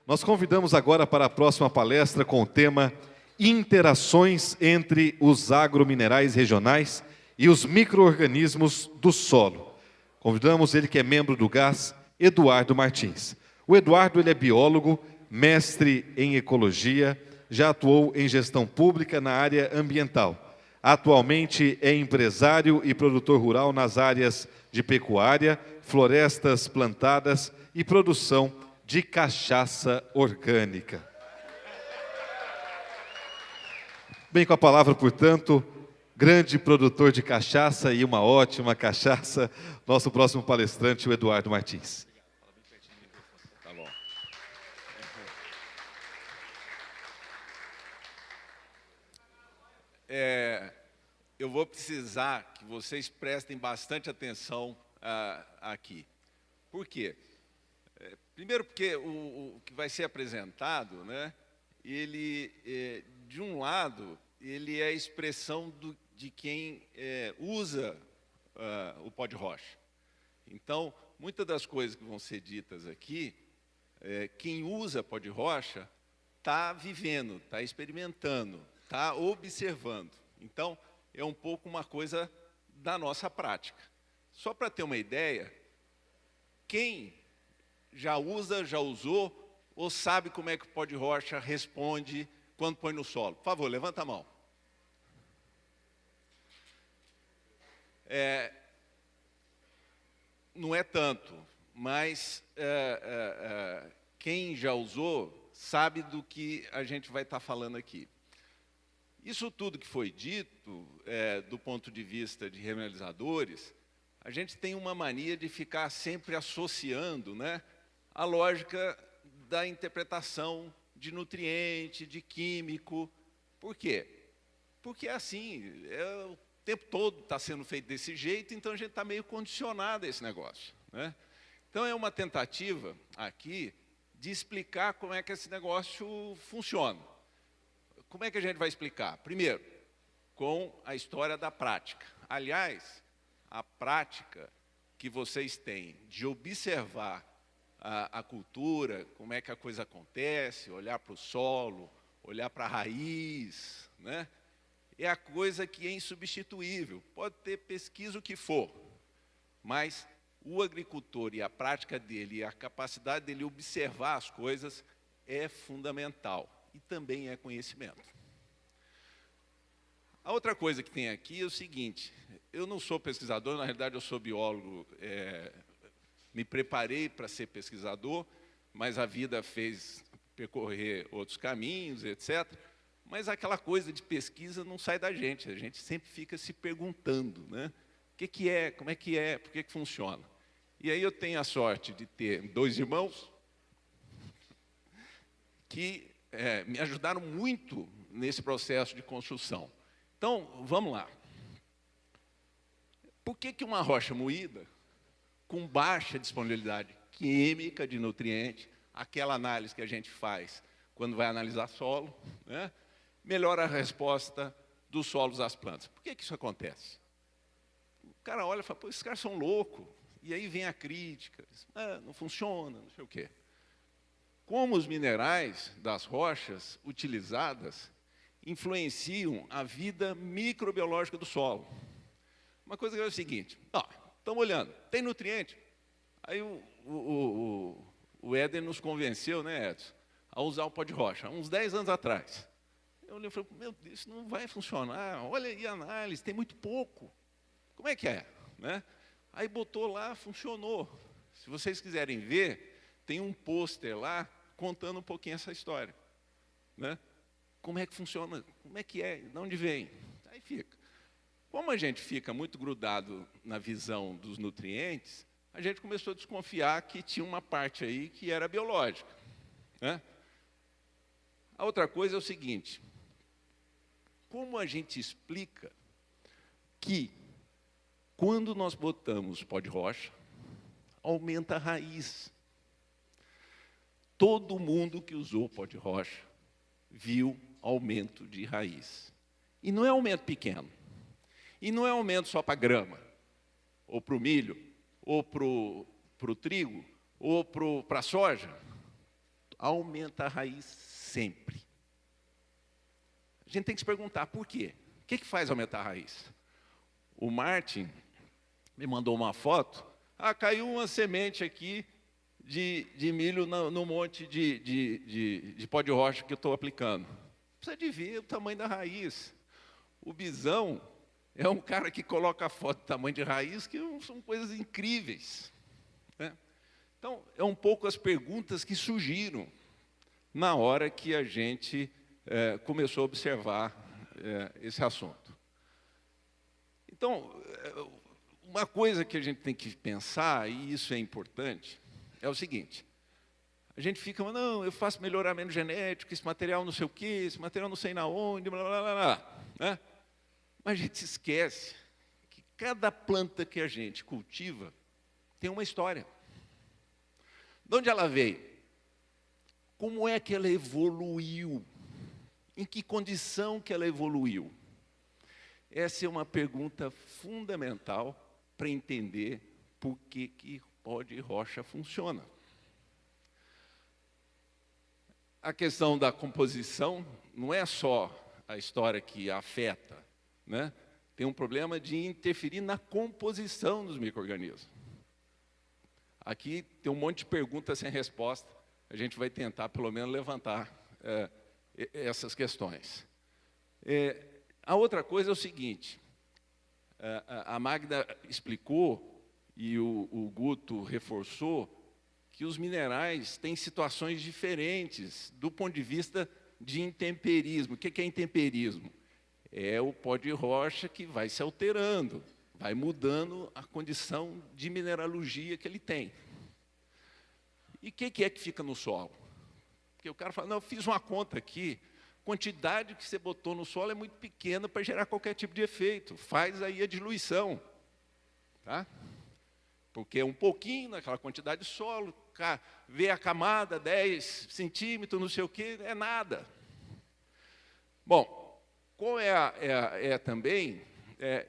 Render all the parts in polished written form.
Nós convidamos agora para a próxima palestra com o tema Interações entre os agrominerais regionais e os micro-organismos do solo. Convidamos ele que é membro do GAS, Eduardo Martins. O Eduardo ele é biólogo, mestre em ecologia, já atuou em gestão pública na área ambiental. Atualmente é empresário e produtor rural nas áreas de pecuária, florestas plantadas e produção de cachaça orgânica. Bem, com a palavra, portanto, grande produtor de cachaça e uma ótima cachaça, nosso próximo palestrante, o Eduardo Martins. Tá bom. Eu vou precisar que vocês prestem bastante atenção aqui. Por quê? Primeiro porque o que vai ser apresentado, né, ele, de um lado, ele é a expressão de quem usa o pó de rocha. Então, muitas das coisas que vão ser ditas aqui, quem usa pó de rocha está vivendo, está experimentando, está observando. Então, é um pouco uma coisa da nossa prática. Só para ter uma ideia, quem já usa, já usou, ou sabe como é que o pó de rocha responde quando põe no solo? Por favor, levanta a mão. Não é tanto, mas quem já usou sabe do que a gente vai estar falando aqui. Isso tudo que foi dito, do ponto de vista de remineralizadores, a gente tem uma mania de ficar sempre associando, né, a lógica da interpretação de nutriente, de químico. Por quê? Porque é assim, o tempo todo está sendo feito desse jeito, então a gente está meio condicionado a esse negócio, né? Então é uma tentativa aqui de explicar como é que esse negócio funciona. Como é que a gente vai explicar? Primeiro, com a história da prática. Aliás, a prática que vocês têm de observar a cultura, como é que a coisa acontece, olhar para o solo, olhar para a raiz, né? É a coisa que é insubstituível. Pode ter pesquisa o que for, mas o agricultor e a prática dele, e a capacidade dele observar as coisas é fundamental. E também é conhecimento. A outra coisa que tem aqui é o seguinte: eu não sou pesquisador, na realidade eu sou biólogo, me preparei para ser pesquisador, mas a vida fez percorrer outros caminhos, etc. Mas aquela coisa de pesquisa não sai da gente, a gente sempre fica se perguntando, né? O que é, como é que é, por que funciona? E aí eu tenho a sorte de ter dois irmãos que me ajudaram muito nesse processo de construção. Então, vamos lá. Por que uma rocha moída, com baixa disponibilidade química de nutriente, aquela análise que a gente faz quando vai analisar solo, né, melhora a resposta dos solos às plantas? Por que isso acontece? O cara olha e fala, pô, esses caras são loucos. E aí vem a crítica, não funciona, não sei o quê. Como os minerais das rochas utilizadas influenciam a vida microbiológica do solo. Uma coisa que é o seguinte, estamos olhando, tem nutriente? Aí o Éder nos convenceu, né, Edson, a usar o pó de rocha, há uns 10 anos atrás. Eu olhei e falei, meu Deus, isso não vai funcionar, olha aí a análise, tem muito pouco. Como é que é? Né? Aí botou lá, funcionou. Se vocês quiserem ver, tem um pôster lá, contando um pouquinho essa história, né? Como é que funciona, como é que é, de onde vem? Aí fica. Como a gente fica muito grudado na visão dos nutrientes, a gente começou a desconfiar que tinha uma parte aí que era biológica, né? A outra coisa é o seguinte, como a gente explica que quando nós botamos pó de rocha, aumenta a raiz? Todo mundo que usou pó de rocha viu aumento de raiz. E não é aumento pequeno. E não é aumento só para a grama, ou para o milho, ou para o trigo, ou para a soja. aumenta a raiz sempre. A gente tem que se perguntar por quê? O que faz aumentar a raiz? O Martin me mandou uma foto. Caiu uma semente aqui de milho no monte de pó de rocha que eu estou aplicando. Precisa de ver o tamanho da raiz. O Bisão é um cara que coloca a foto do tamanho de raiz, que são coisas incríveis, né? Então, é um pouco as perguntas que surgiram na hora que a gente começou a observar esse assunto. Então, uma coisa que a gente tem que pensar, e isso é importante, é o seguinte: a gente fica, não, eu faço melhoramento genético, esse material não sei o quê, esse material não sei na onde, blá, blá, blá, blá, né? Mas a gente se esquece que cada planta que a gente cultiva tem uma história. De onde ela veio? Como é que ela evoluiu? Em que condição que ela evoluiu? Essa é uma pergunta fundamental para entender por que pó de rocha funciona. A questão da composição não é só a história que afeta, né? Tem um problema de interferir na composição dos micro-organismos. Aqui tem um monte de perguntas sem resposta. A gente vai tentar, pelo menos, levantar essas questões. A outra coisa é o seguinte: a Magda explicou, e o Guto reforçou, que os minerais têm situações diferentes do ponto de vista de intemperismo. O que é intemperismo? É o pó de rocha que vai se alterando, vai mudando a condição de mineralogia que ele tem. E o que é que fica no solo? Porque o cara fala, não, eu fiz uma conta aqui, a quantidade que você botou no solo é muito pequena para gerar qualquer tipo de efeito. Faz aí a diluição, tá? Porque um pouquinho naquela quantidade de solo, vê a camada, 10 centímetros, não sei o quê, é nada. Bom, qual também,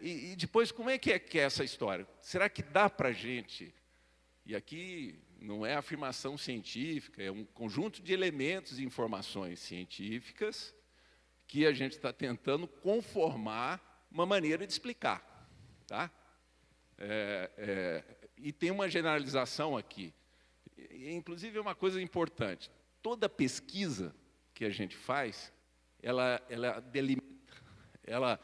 e depois como é que é essa história? Será que dá para a gente, e aqui não é afirmação científica, é um conjunto de elementos e informações científicas que a gente está tentando conformar uma maneira de explicar, tá? E tem uma generalização aqui. Inclusive, é uma coisa importante. Toda pesquisa que a gente faz, ela delimita, ela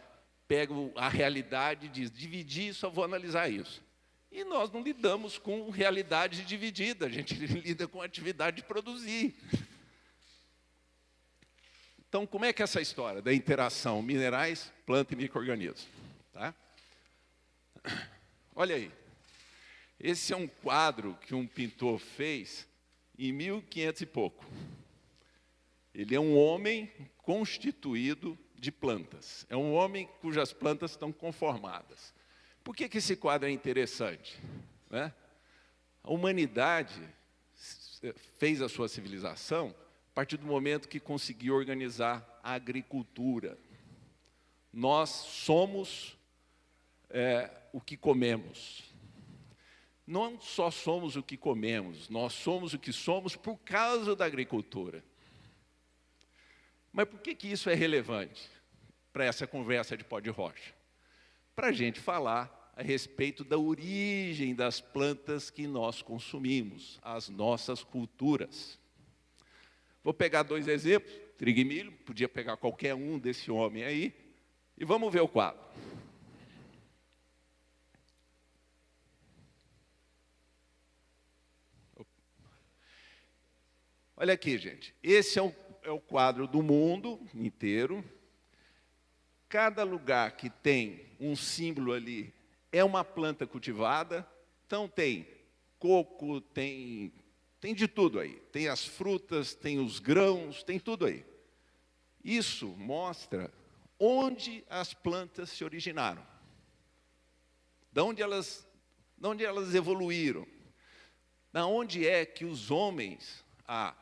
pega a realidade e diz, dividir, só vou analisar isso. E nós não lidamos com realidade dividida, a gente lida com a atividade de produzir. Então, como é que é essa história da interação minerais, planta e micro-organismos? Tá? Olha aí. Esse é um quadro que um pintor fez em 1500 e pouco. Ele é um homem constituído de plantas. É um homem cujas plantas estão conformadas. Por que esse quadro é interessante, né? A humanidade fez a sua civilização a partir do momento que conseguiu organizar a agricultura. Nós somos o que comemos. Não só somos o que comemos, nós somos o que somos por causa da agricultura. Mas por que isso é relevante para essa conversa de pó de rocha? Para a gente falar a respeito da origem das plantas que nós consumimos, as nossas culturas. Vou pegar 2 exemplos, trigo e milho, podia pegar qualquer um desse homem aí, e vamos ver o quadro. Olha aqui, gente, esse é o quadro do mundo inteiro. Cada lugar que tem um símbolo ali é uma planta cultivada. Então tem coco, tem de tudo aí. Tem as frutas, tem os grãos, tem tudo aí. Isso mostra onde as plantas se originaram. De onde elas evoluíram. Da onde é que os homens, há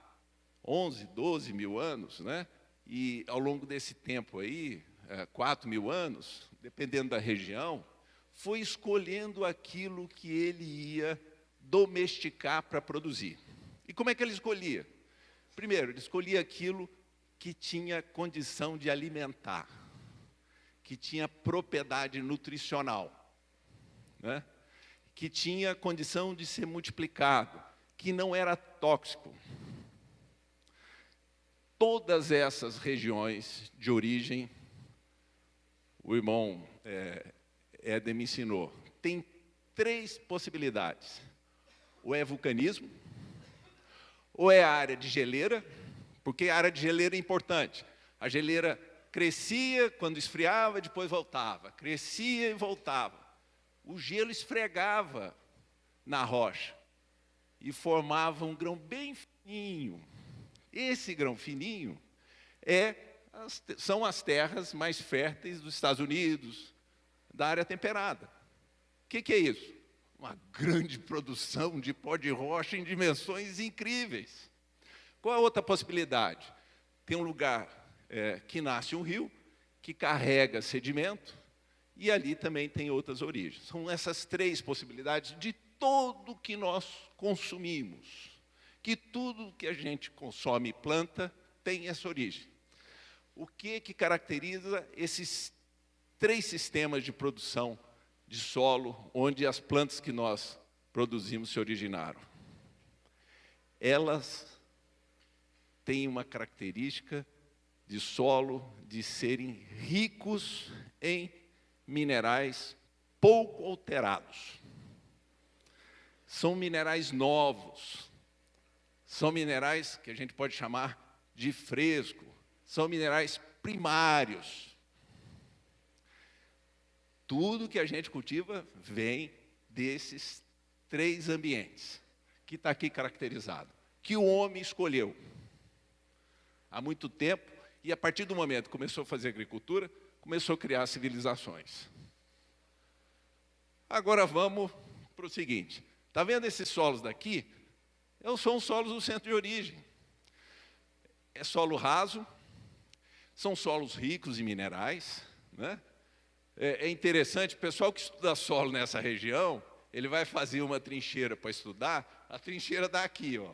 11, 12 mil anos, né? E ao longo desse tempo aí, 4 mil anos, dependendo da região, foi escolhendo aquilo que ele ia domesticar para produzir. E como é que ele escolhia? Primeiro, ele escolhia aquilo que tinha condição de alimentar, que tinha propriedade nutricional, né? Que tinha condição de ser multiplicado, que não era tóxico. Todas essas regiões de origem, o irmão Éder me ensinou, tem 3 possibilidades. Ou é vulcanismo, ou é a área de geleira, porque a área de geleira é importante. A geleira crescia, quando esfriava, depois voltava. Crescia e voltava. O gelo esfregava na rocha e formava um grão bem fininho. Esse grão fininho são as terras mais férteis dos Estados Unidos, da área temperada. O que é isso? Uma grande produção de pó de rocha em dimensões incríveis. Qual a outra possibilidade? Tem um lugar que nasce um rio, que carrega sedimento, e ali também tem outras origens. São essas 3 possibilidades de tudo que nós consumimos, que tudo que a gente consome e planta tem essa origem. O que caracteriza esses 3 sistemas de produção de solo, onde as plantas que nós produzimos se originaram? Elas têm uma característica de solo de serem ricos em minerais pouco alterados. São minerais novos, são minerais que a gente pode chamar de fresco, são minerais primários. Tudo que a gente cultiva vem desses 3 ambientes, que está aqui caracterizado, que o homem escolheu há muito tempo, e a partir do momento que começou a fazer agricultura, começou a criar civilizações. Agora vamos para o seguinte, está vendo esses solos daqui? São solos do centro de origem. É solo raso, são solos ricos em minerais, né? É interessante, o pessoal que estuda solo nessa região, ele vai fazer uma trincheira para estudar, a trincheira dá aqui, ó,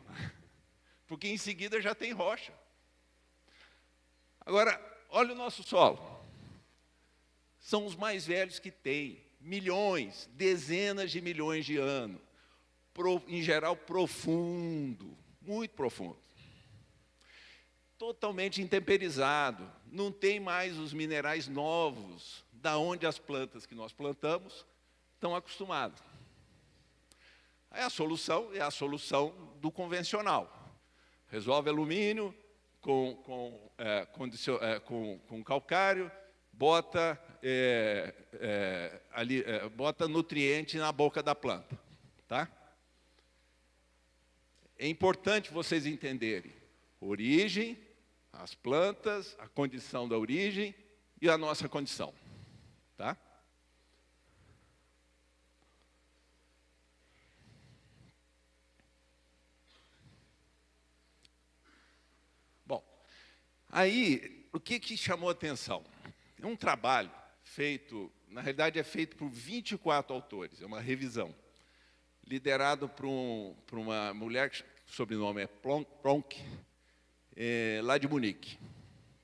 porque em seguida já tem rocha. Agora, olha o nosso solo. São os mais velhos que tem, milhões, dezenas de milhões de anos, em geral profundo, muito profundo. Totalmente intemperizado, não tem mais os minerais novos, da onde as plantas que nós plantamos estão acostumadas. Aí a solução é a solução do convencional. Resolve alumínio com calcário, bota nutriente na boca da planta. Tá? É importante vocês entenderem origem, as plantas, a condição da origem e a nossa condição. Tá? Bom, aí, o que chamou a atenção? É um trabalho feito, na realidade é feito por 24 autores, é uma revisão, liderado por uma mulher, que o sobrenome é Plonk, lá de Munique.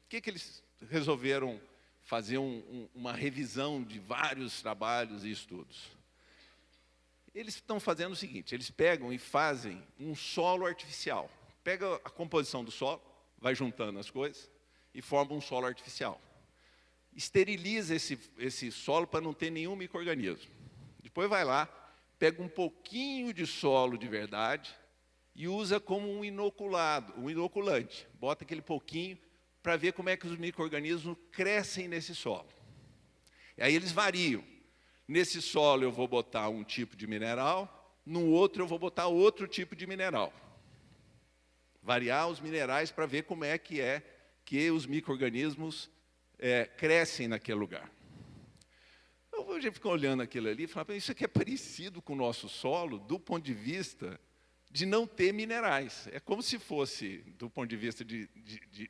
O que eles resolveram fazer uma revisão de vários trabalhos e estudos? Eles estão fazendo o seguinte, eles pegam e fazem um solo artificial. Pega a composição do solo, vai juntando as coisas e forma um solo artificial. Esteriliza esse solo para não ter nenhum micro-organismo. Depois vai lá, pega um pouquinho de solo de verdade e usa como um inoculante. Bota aquele pouquinho para ver como é que os micro-organismos crescem nesse solo. E aí eles variam. Nesse solo eu vou botar um tipo de mineral, no outro eu vou botar outro tipo de mineral. Variar os minerais para ver como é que os micro-organismos crescem naquele lugar. Então, a gente fica olhando aquilo ali e fala, isso aqui é parecido com o nosso solo do ponto de vista de não ter minerais. É como se fosse, do ponto de vista de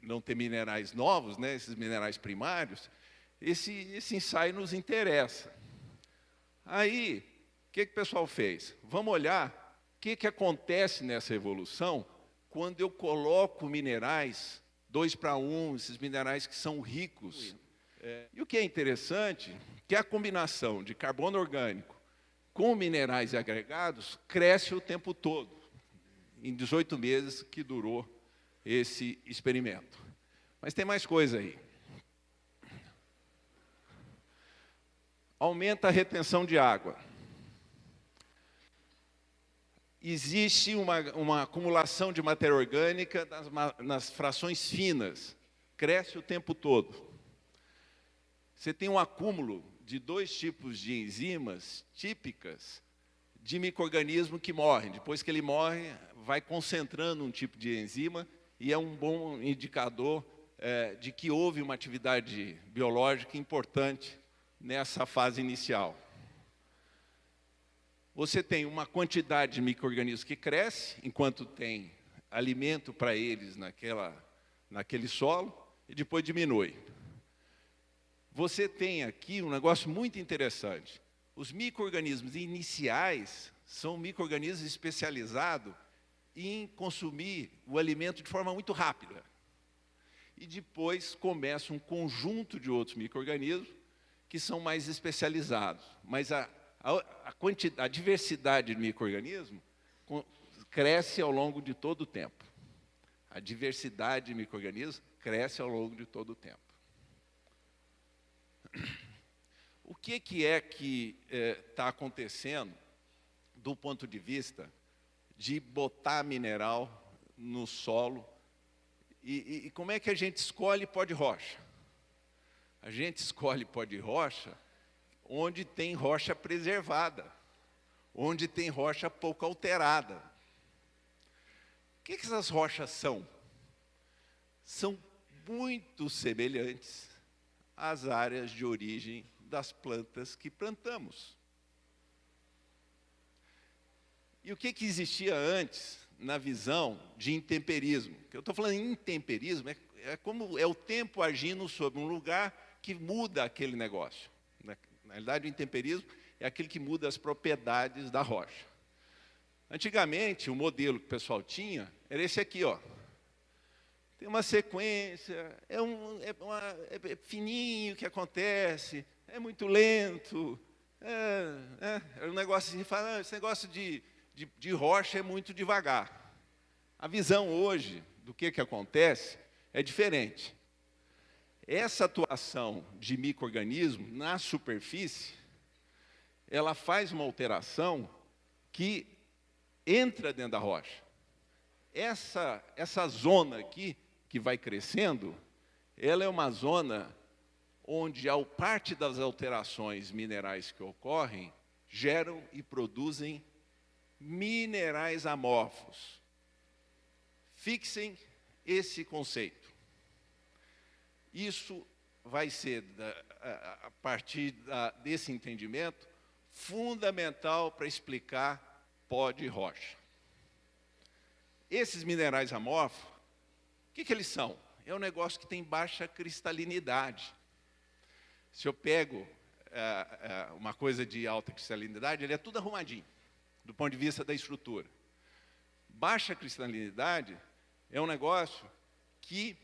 não ter minerais novos, né, esses minerais primários, esse ensaio nos interessa. Aí, o que o pessoal fez? Vamos olhar o que acontece nessa evolução quando eu coloco minerais 2:1, esses minerais que são ricos. E o que é interessante, que a combinação de carbono orgânico com minerais agregados cresce o tempo todo, em 18 meses que durou esse experimento. Mas tem mais coisa aí. Aumenta a retenção de água. Existe uma acumulação de matéria orgânica nas frações finas, cresce o tempo todo. Você tem um acúmulo de 2 tipos de enzimas típicas de micro-organismo que morrem. Depois que ele morre, vai concentrando um tipo de enzima e é um bom indicador de que houve uma atividade biológica importante nessa fase inicial. Você tem uma quantidade de micro-organismos que cresce, enquanto tem alimento para eles naquele solo, e depois diminui. Você tem aqui um negócio muito interessante. Os micro-organismos iniciais são micro-organismos especializados em consumir o alimento de forma muito rápida. E depois começa um conjunto de outros micro-organismos que são mais especializados. Mas a diversidade de micro-organismos cresce ao longo de todo o tempo. A diversidade de micro-organismos cresce ao longo de todo o tempo. O que está acontecendo do ponto de vista de botar mineral no solo? E como é que a gente escolhe pó de rocha? A gente escolhe pó de rocha onde tem rocha preservada, onde tem rocha pouco alterada. O que essas rochas são? São muito semelhantes às áreas de origem das plantas que plantamos. E o que existia antes na visão de intemperismo? O que eu estou falando em intemperismo é como é o tempo agindo sobre um lugar que muda aquele negócio. Na realidade, o intemperismo é aquele que muda as propriedades da rocha. Antigamente, o modelo que o pessoal tinha era esse aqui, ó. Tem uma sequência, é fininho o que acontece, é muito lento. É um negócio assim, fala, esse negócio de rocha é muito devagar. A visão hoje do que acontece é diferente. Essa atuação de micro-organismo na superfície, ela faz uma alteração que entra dentro da rocha. Essa zona aqui, que vai crescendo, ela é uma zona onde, a parte das alterações minerais que ocorrem, geram e produzem minerais amorfos. Fixem esse conceito. Isso vai ser, a partir desse entendimento, fundamental para explicar pó de rocha. Esses minerais amorfos, o que eles são? É um negócio que tem baixa cristalinidade. Se eu pego uma coisa de alta cristalinidade, ele é tudo arrumadinho, do ponto de vista da estrutura. Baixa cristalinidade é um negócio que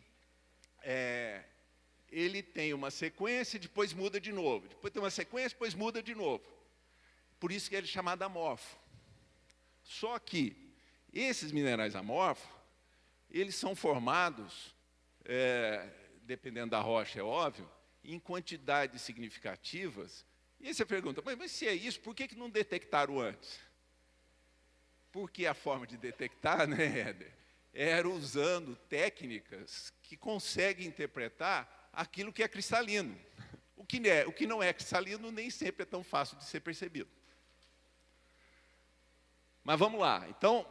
ele tem uma sequência e depois muda de novo. Depois tem uma sequência e depois muda de novo. Por isso que ele é chamado amorfo. Só que esses minerais amorfos, eles são formados, dependendo da rocha, é óbvio, em quantidades significativas. E aí você pergunta, mas se é isso, por que não detectaram antes? Porque a forma de detectar, né, Éder, era usando técnicas que conseguem interpretar aquilo que é cristalino. O que não é cristalino nem sempre é tão fácil de ser percebido. Mas vamos lá. Então,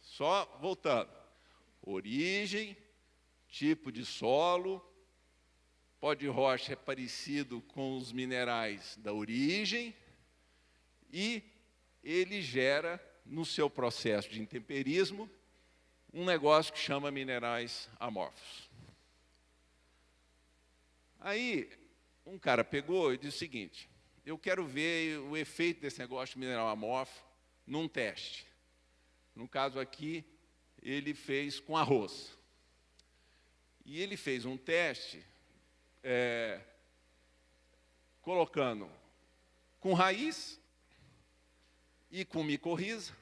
só voltando. Origem, tipo de solo, pó de rocha é parecido com os minerais da origem e ele gera, no seu processo de intemperismo, um negócio que chama minerais amorfos. Aí, um cara pegou e disse o seguinte, eu quero ver o efeito desse negócio de mineral amorfo num teste. No caso aqui, ele fez com arroz. E ele fez um teste colocando com raiz e com micorriza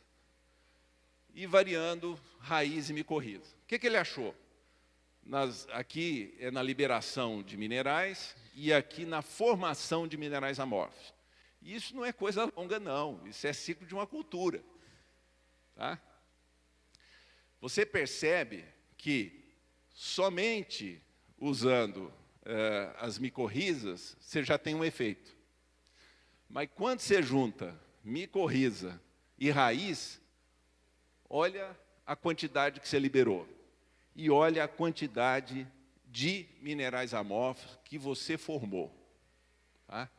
e variando raiz e micorriza. O que ele achou? Aqui é na liberação de minerais e aqui na formação de minerais amorfos. E isso não é coisa longa, não. Isso é ciclo de uma cultura. Tá? Você percebe que somente usando as micorrizas, você já tem um efeito. Mas quando você junta micorriza e raiz, olha a quantidade que você liberou. E olha a quantidade de minerais amorfos que você formou. Tá?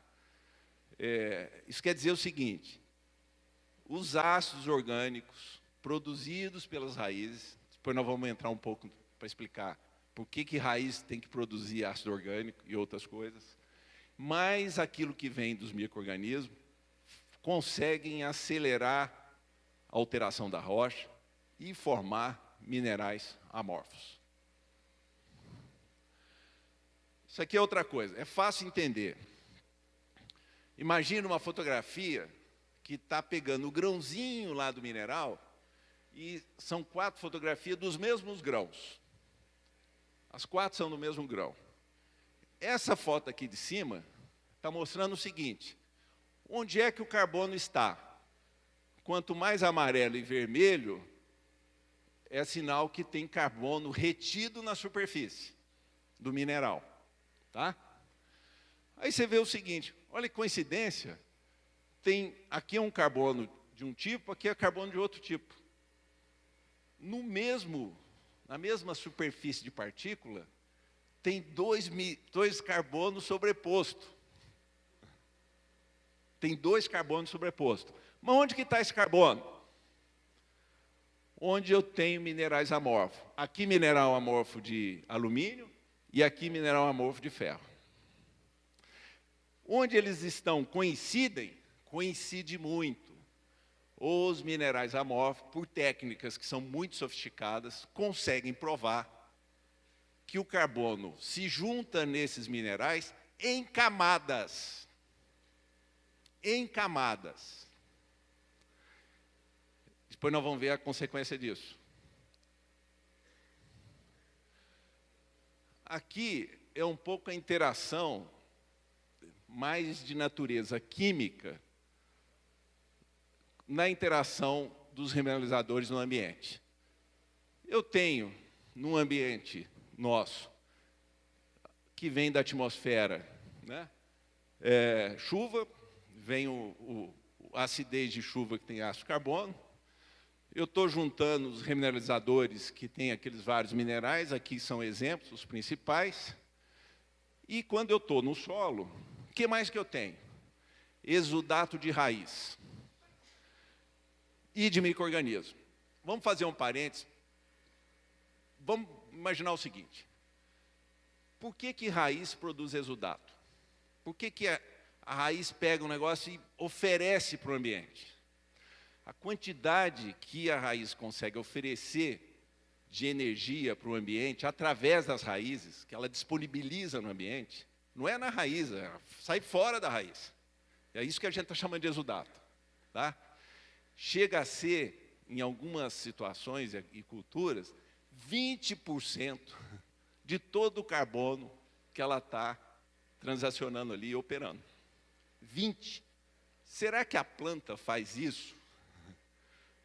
Isso quer dizer o seguinte: os ácidos orgânicos produzidos pelas raízes, depois nós vamos entrar um pouco para explicar por que raiz tem que produzir ácido orgânico e outras coisas, mas aquilo que vem dos micro-organismos conseguem acelerar a alteração da rocha e formar minerais amorfos. Isso aqui é outra coisa, é fácil entender. Imagina uma fotografia que está pegando o grãozinho lá do mineral e são 4 fotografias dos mesmos grãos. As 4 são do mesmo grão. Essa foto aqui de cima está mostrando o seguinte: onde é que o carbono está? Quanto mais amarelo e vermelho, é sinal que tem carbono retido na superfície do mineral. Tá? Aí você vê o seguinte, olha que coincidência, aqui é um carbono de um tipo, aqui é carbono de outro tipo. Na mesma superfície de partícula, tem dois carbonos sobrepostos. Tem 2 carbonos sobrepostos. Mas onde que está esse carbono? Onde eu tenho minerais amorfos. Aqui mineral amorfo de alumínio e aqui mineral amorfo de ferro. Onde eles estão coincide muito. Os minerais amorfos, por técnicas que são muito sofisticadas, conseguem provar que o carbono se junta nesses minerais em camadas. Em camadas. Depois nós vamos ver a consequência disso. Aqui é um pouco a interação mais de natureza química na interação dos remineralizadores no ambiente. Eu tenho, num ambiente nosso, que vem da atmosfera, né? Chuva, vem a acidez de chuva que tem ácido carbono. Eu estou juntando os remineralizadores que têm aqueles vários minerais, aqui são exemplos, os principais. E quando eu estou no solo, o que mais que eu tenho? Exudato de raiz e de micro-organismo. Vamos fazer um parênteses. Vamos imaginar o seguinte. Por que raiz produz exudato? Por que a raiz pega um negócio e oferece para o ambiente? A quantidade que a raiz consegue oferecer de energia para o ambiente, através das raízes, que ela disponibiliza no ambiente, não é na raiz, sai fora da raiz. É isso que a gente está chamando de exudato. Tá? Chega a ser, em algumas situações e culturas, 20% de todo o carbono que ela está transacionando ali e operando. 20%. Será que a planta faz isso?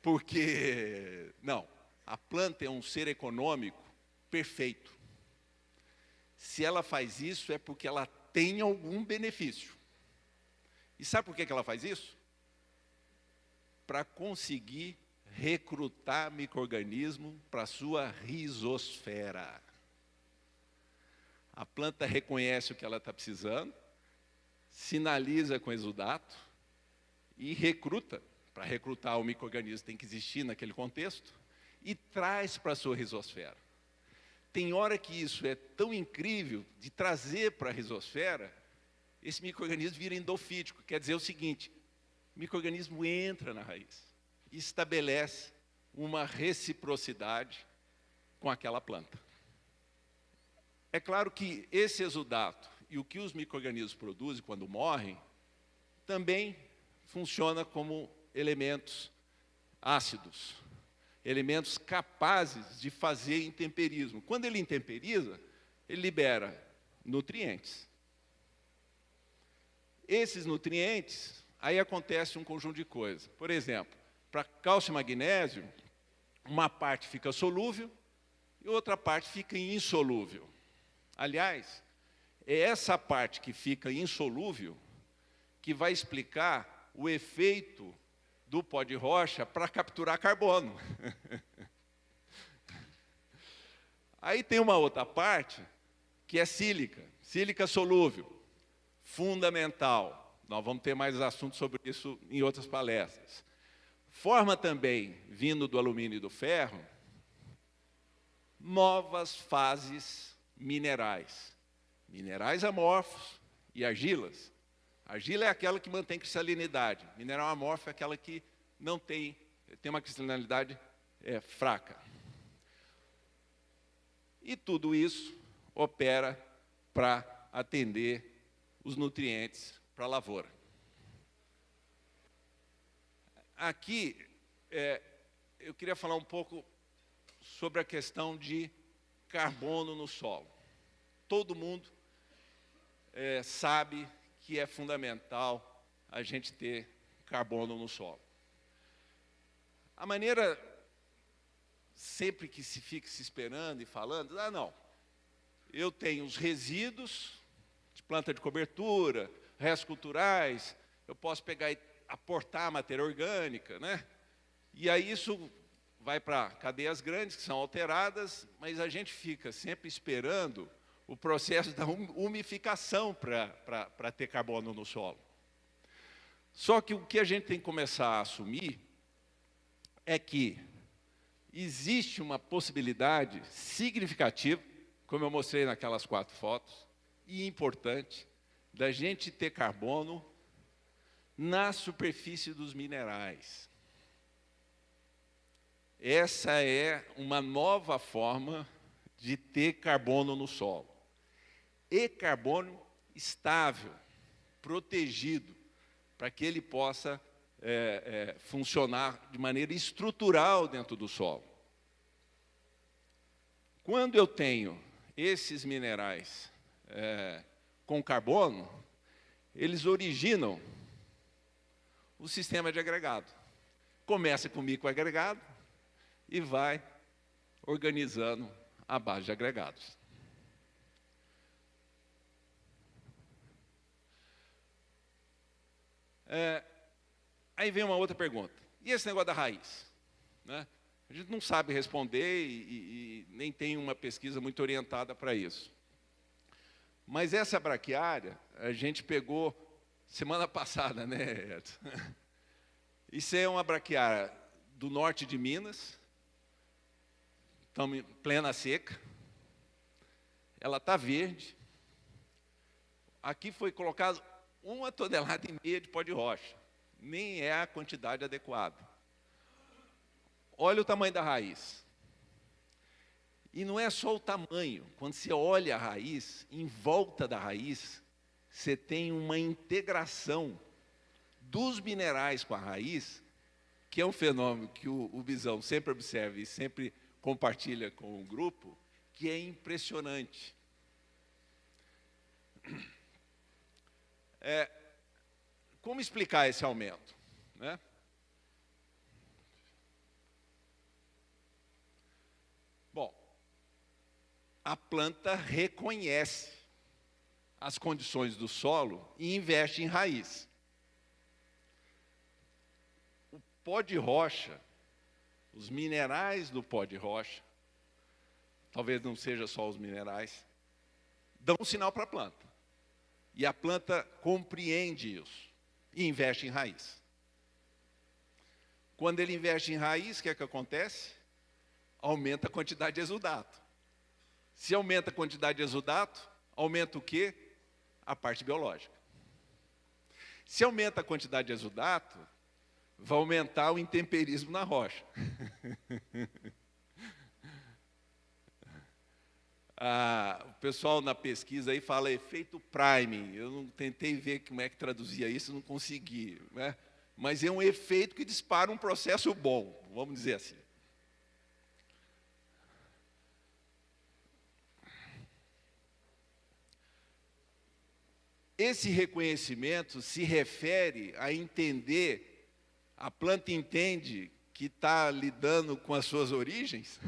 Porque, não, a planta é um ser econômico perfeito. Se ela faz isso, é porque ela tem algum benefício. E sabe por que ela faz isso? Para conseguir recrutar micro-organismo para a sua rizosfera. A planta reconhece o que ela está precisando, sinaliza com exudato e recruta. Para recrutar o micro-organismo tem que existir naquele contexto, e traz para a sua rizosfera. Tem hora que isso é tão incrível de trazer para a rizosfera, esse micro-organismo vira endofítico, quer dizer o seguinte, o micro-organismo entra na raiz, estabelece uma reciprocidade com aquela planta. É claro que esse exudato e o que os micro-organismos produzem quando morrem também funciona como elementos ácidos, elementos capazes de fazer intemperismo. Quando ele intemperiza, ele libera nutrientes. Esses nutrientes, aí acontece um conjunto de coisas. Por exemplo, para cálcio e magnésio, uma parte fica solúvel e outra parte fica insolúvel. Aliás, é essa parte que fica insolúvel que vai explicar o efeito do pó de rocha para capturar carbono. Aí tem uma outra parte que é sílica, sílica solúvel, fundamental. Nós vamos ter mais assuntos sobre isso em outras palestras. Forma também, vindo do alumínio e do ferro, novas fases minerais. Minerais amorfos e argilas. Argila é aquela que mantém cristalinidade. Mineral amorfo é aquela que não tem uma cristalinidade fraca. E tudo isso opera para atender os nutrientes para a lavoura. Aqui, eu queria falar um pouco sobre a questão de carbono no solo. Todo mundo sabe que é fundamental a gente ter carbono no solo. A maneira, sempre que se fica se esperando e falando, não, eu tenho os resíduos de planta de cobertura, restos culturais, eu posso pegar e aportar matéria orgânica, né? E aí isso vai para cadeias grandes, que são alteradas, mas a gente fica sempre esperando o processo da umificação para ter carbono no solo. Só que o que a gente tem que começar a assumir é que existe uma possibilidade significativa, como eu mostrei naquelas 4 fotos, e importante, da gente ter carbono na superfície dos minerais. Essa é uma nova forma de ter carbono no solo. E carbono estável, protegido, para que ele possa funcionar de maneira estrutural dentro do solo. Quando eu tenho esses minerais com carbono, eles originam o sistema de agregado. Começa com microagregado e vai organizando a base de agregados. Aí vem uma outra pergunta. E esse negócio da raiz? Né? A gente não sabe responder e nem tem uma pesquisa muito orientada para isso. Mas essa braquiária, a gente pegou semana passada, né, Edson? Isso é uma braquiária do norte de Minas. Estamos em plena seca. Ela está verde. Aqui foi colocado 1,5 tonelada de pó de rocha. Nem é a quantidade adequada. Olha o tamanho da raiz. E não é só o tamanho. Quando você olha a raiz, em volta da raiz, você tem uma integração dos minerais com a raiz, que é um fenômeno que o Bisão sempre observa e sempre compartilha com o grupo, que é impressionante. Como explicar esse aumento? Né? Bom, a planta reconhece as condições do solo e investe em raiz. O pó de rocha, os minerais do pó de rocha, talvez não seja só os minerais, dão um sinal para a planta. E a planta compreende isso e investe em raiz. Quando ele investe em raiz, o que é que acontece? Aumenta a quantidade de exudato. Se aumenta a quantidade de exudato, aumenta o quê? A parte biológica. Se aumenta a quantidade de exudato, vai aumentar o intemperismo na rocha. O pessoal na pesquisa aí fala efeito priming. Eu não tentei ver como é que traduzia isso, não consegui, né? Mas é um efeito que dispara um processo bom, vamos dizer assim. Esse reconhecimento se refere a entender, a planta entende que está lidando com as suas origens.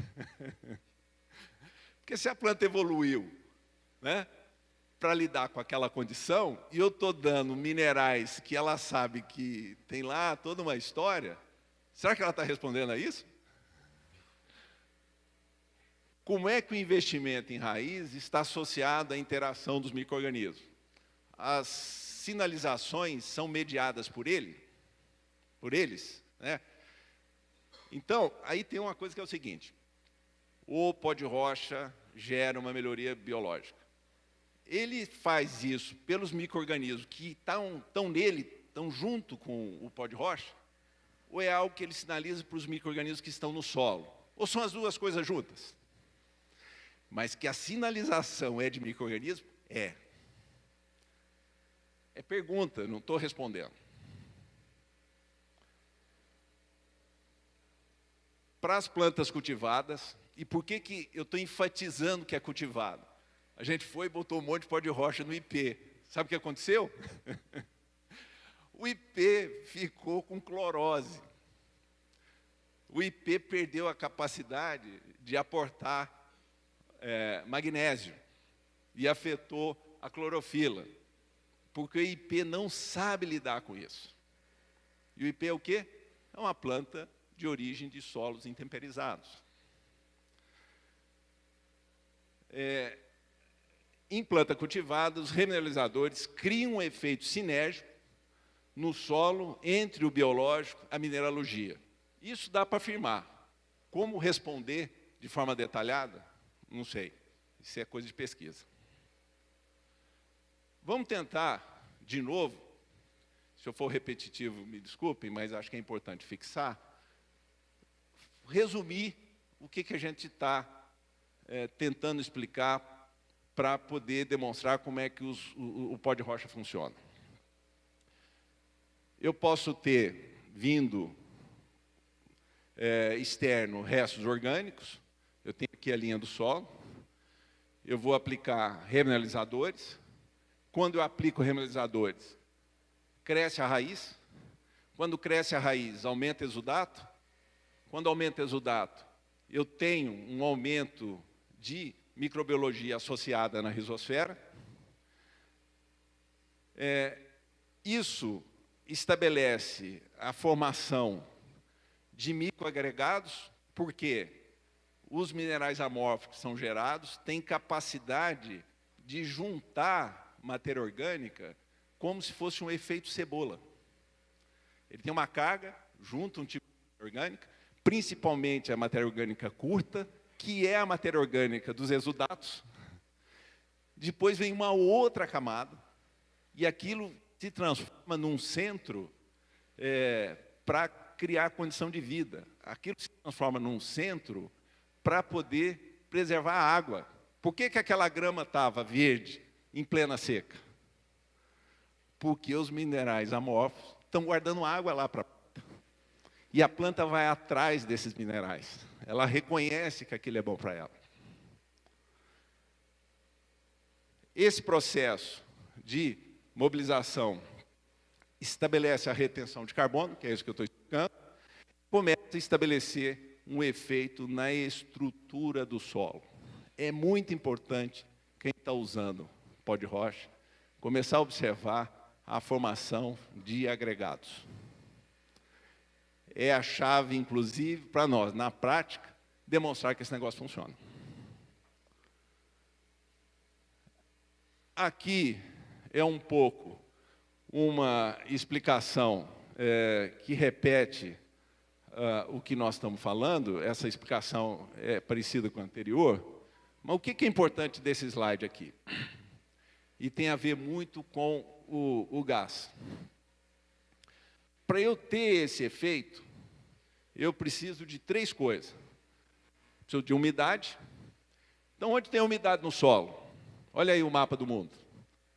Porque se a planta evoluiu, né, para lidar com aquela condição, e eu estou dando minerais que ela sabe que tem lá toda uma história, será que ela está respondendo a isso? Como é que o investimento em raiz está associado à interação dos micro-organismos? As sinalizações são mediadas por eles, né? Então, aí tem uma coisa que é o seguinte: o pó de rocha gera uma melhoria biológica. Ele faz isso pelos micro-organismos que estão nele, estão junto com o pó de rocha, ou é algo que ele sinaliza para os micro-organismos que estão no solo? Ou são as duas coisas juntas? Mas que a sinalização é de micro-organismo? É. É pergunta, não estou respondendo. Para as plantas cultivadas, e por que eu estou enfatizando que é cultivado? A gente foi e botou um monte de pó de rocha no IP. Sabe o que aconteceu? O IP ficou com clorose. O IP perdeu a capacidade de aportar magnésio e afetou a clorofila, porque o IP não sabe lidar com isso. E o IP é o quê? É uma planta de origem de solos intemperizados. Em planta cultivada, os remineralizadores criam um efeito sinérgico no solo entre o biológico e a mineralogia. Isso dá para afirmar. Como responder de forma detalhada? Não sei. Isso é coisa de pesquisa. Vamos tentar, de novo, se eu for repetitivo, me desculpem, mas acho que é importante fixar, resumir o que a gente está tentando explicar para poder demonstrar como é que o pó de rocha funciona. Eu posso ter vindo externo restos orgânicos, eu tenho aqui a linha do solo, eu vou aplicar remineralizadores. Quando eu aplico remineralizadores, cresce a raiz. Quando cresce a raiz, aumenta o exudato. Quando aumenta o exudato, eu tenho um aumento de microbiologia associada na rizosfera. Isso estabelece a formação de microagregados, porque os minerais amórficos que são gerados têm capacidade de juntar matéria orgânica como se fosse um efeito cebola. Ele tem uma carga, junta um tipo de matéria orgânica, principalmente a matéria orgânica curta, que é a matéria orgânica dos exudatos. Depois vem uma outra camada, e aquilo se transforma num centro para criar condição de vida. Aquilo se transforma num centro para poder preservar a água. Por que aquela grama estava verde em plena seca? Porque os minerais amorfos estão guardando água lá para a planta. E a planta vai atrás desses minerais. Ela reconhece que aquilo é bom para ela. Esse processo de mobilização estabelece a retenção de carbono, que é isso que eu estou explicando, começa a estabelecer um efeito na estrutura do solo. É muito importante quem está usando pó de rocha começar a observar a formação de agregados. É a chave, inclusive, para nós, na prática, demonstrar que esse negócio funciona. Aqui é um pouco uma explicação que repete o que nós estamos falando. Essa explicação é parecida com a anterior. Mas o que é importante desse slide aqui? E tem a ver muito com o gás. para eu ter esse efeito, eu preciso de 3 coisas. Preciso de umidade. Então, onde tem umidade no solo? Olha aí o mapa do mundo.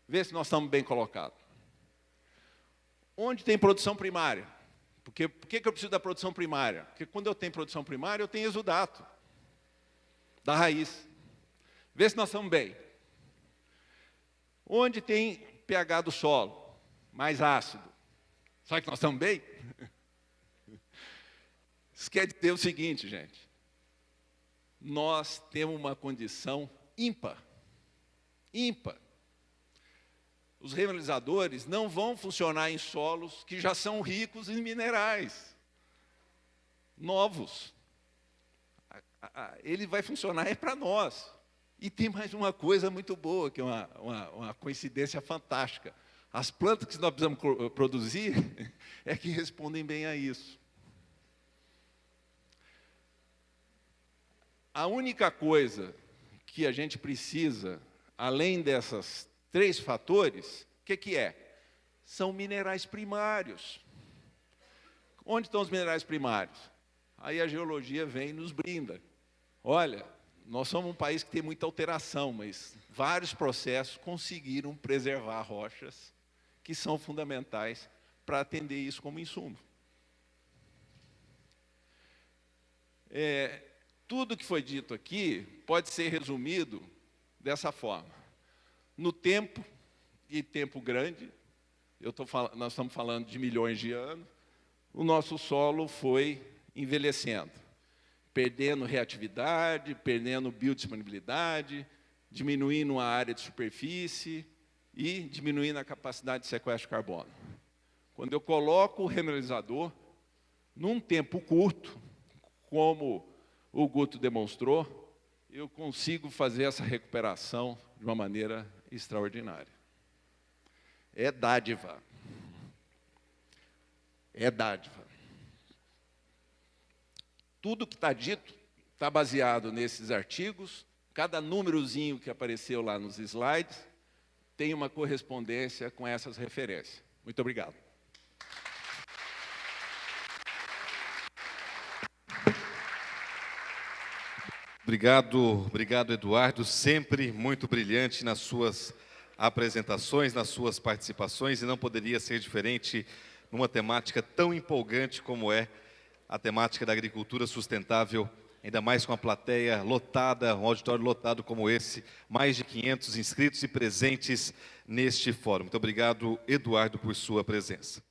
Vê se nós estamos bem colocados. Onde tem produção primária? Por que eu preciso da produção primária? Porque quando eu tenho produção primária, eu tenho exudato da raiz. Vê se nós estamos bem. Onde tem pH do solo? Mais ácido. Sabe que nós estamos bem? Isso quer dizer o seguinte, gente. Nós temos uma condição ímpar. Ímpar. Os remineralizadores não vão funcionar em solos que já são ricos em minerais novos. Ele vai funcionar para nós. E tem mais uma coisa muito boa, que é uma coincidência fantástica. As plantas que nós precisamos produzir é que respondem bem a isso. A única coisa que a gente precisa, além dessas 3 fatores, o que é? São minerais primários. Onde estão os minerais primários? Aí a geologia vem e nos brinda. Olha, nós somos um país que tem muita alteração, mas vários processos conseguiram preservar rochas que são fundamentais para atender isso como insumo. Tudo que foi dito aqui pode ser resumido dessa forma. No tempo, e tempo grande, nós estamos falando de milhões de anos, o nosso solo foi envelhecendo, perdendo reatividade, perdendo biodisponibilidade, diminuindo a área de superfície e diminuindo a capacidade de sequestro de carbono. Quando eu coloco o remineralizador, num tempo curto, como o Guto demonstrou, eu consigo fazer essa recuperação de uma maneira extraordinária. É dádiva. É dádiva. Tudo que está dito está baseado nesses artigos. Cada númerozinho que apareceu lá nos slides tem uma correspondência com essas referências. Muito obrigado. Obrigado, Eduardo, sempre muito brilhante nas suas apresentações, nas suas participações, e não poderia ser diferente numa temática tão empolgante como é a temática da agricultura sustentável, ainda mais com a plateia lotada, um auditório lotado como esse, mais de 500 inscritos e presentes neste fórum. Muito obrigado, Eduardo, por sua presença.